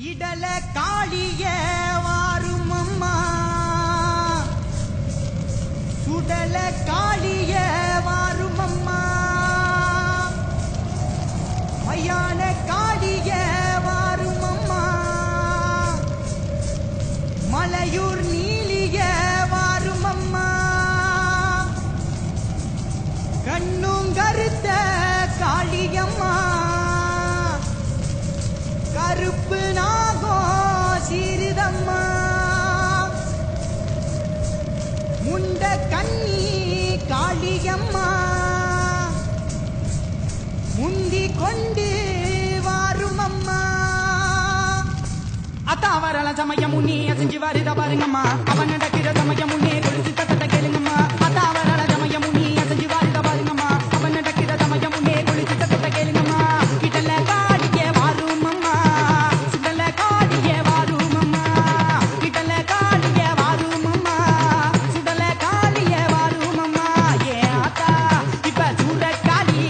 இடல காளிய வாரும் அம்மா சுடல காளிய வாரும் அம்மா மையான காளிய வாரும் அம்மா மலையூர் நீலிய வாரும் அம்மா கண்ணும் கருத்த காளியம்மா கருப்பு நாகோ சிறிதம்மா முண்ட கண்ணி காளியம்மா முந்தி கொண்டு வாரும் அம்மா அத்தாவரள சமயம் முன்னே அசைஞ்சு வருத பாருங்கம்மா அவன் நடக்கிற சமயம் முன்னே கொடுத்து தட்டத்தை கேளுங்கம்மா அத்தாவரள சமயம் முன்னே அசைஞ்சு வருத பாருங்கம்மா அவன் நடக்கிற சமயம் முன்னே கொடுத்து தட்டத்தை கேளுங்கம்மா கிட்டல காளியே வாரும் அம்மா சுடல காளியே வாரும் அம்மா கிட்டல காளியே வாரும் அம்மா சுடல காளியே வாரும் அம்மா ஏ ஆத்தா இப்ப சூட காளி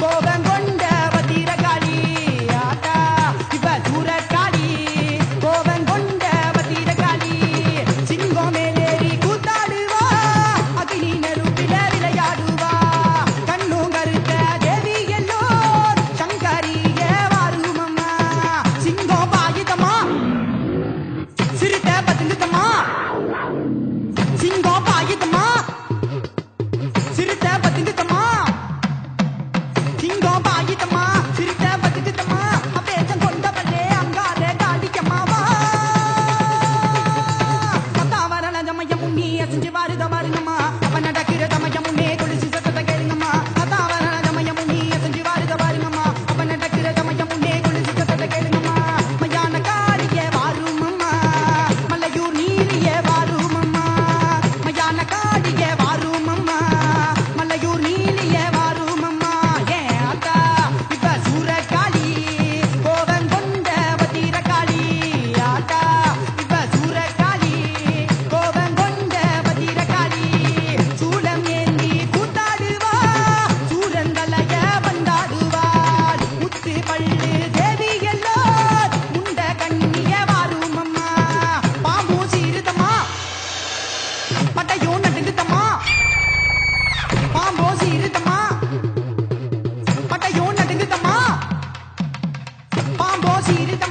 கோபம் கொண்ட வதிர காளி ஆத்தா இப்ப சூட காளி கோபம் கொண்ட வதிர காளி சிங்கம் மேலேறி கூத்தாடுவா அகினி நெருப்பில விளையாடுவா கண்ணும் கருத்த தேவி எல்லோ சங்கரிய வாரும் அம்மா சிங்கம் பாயுதம்மா சிறுத்த பதுங்குதம்மா சிங்கம் பாயுதம்மா சிறுத்த பதுங்குதம்மா சிங்கம் பாயுதம்மா சிறுத்த பதுங்குதம்மா அப்பேச்சம் கொண்டவளே அங்கார காளிக்கம்மாவா அத்தாவரள சமயம் முன்னே அசைஞ்சு வருத பாருங்கம்மா அவன் நடக்கிற சமயம் முன்னே குளிச்சு சத்தத்தை கேளுங்கம்மா அத்தாவரள சமயம் முன்னே அசைஞ்சு வருத பாருங்கம்மா அவன் நடக்கிற சமயம் முன்னே குளிச்சு சத்தத்தை கேளுங்கம்மா மையான காளியே வாரும் அம்மா மலையூர் நீலியே வாரும் அம்மா மையான காளியே வாரும் அம்மா மலையூர் நீலியே வாரும் அம்மா ஏன் ஆத்தா இப்ப சூரகாளி கோபம் கொண்ட வதிர காளி ஆத்தா இப்ப சூரகாளி கோபம் கொண்ட வதிர காளி சூலம் ஏந்தி கூத்தாடுவா சூரந்தலைய வந்தாடுவாள் முத்து பள்ளு தேவி எல்லோ முண்ட கண்ணிய வாரும் அம்மா பாம்பு சீருதம்மா பட்டையும் நடுங்குதம்மா பாம்போ சீருதம்மா பட்டையும் நடுங்குதம்மா பாம்போ சீருதம்மா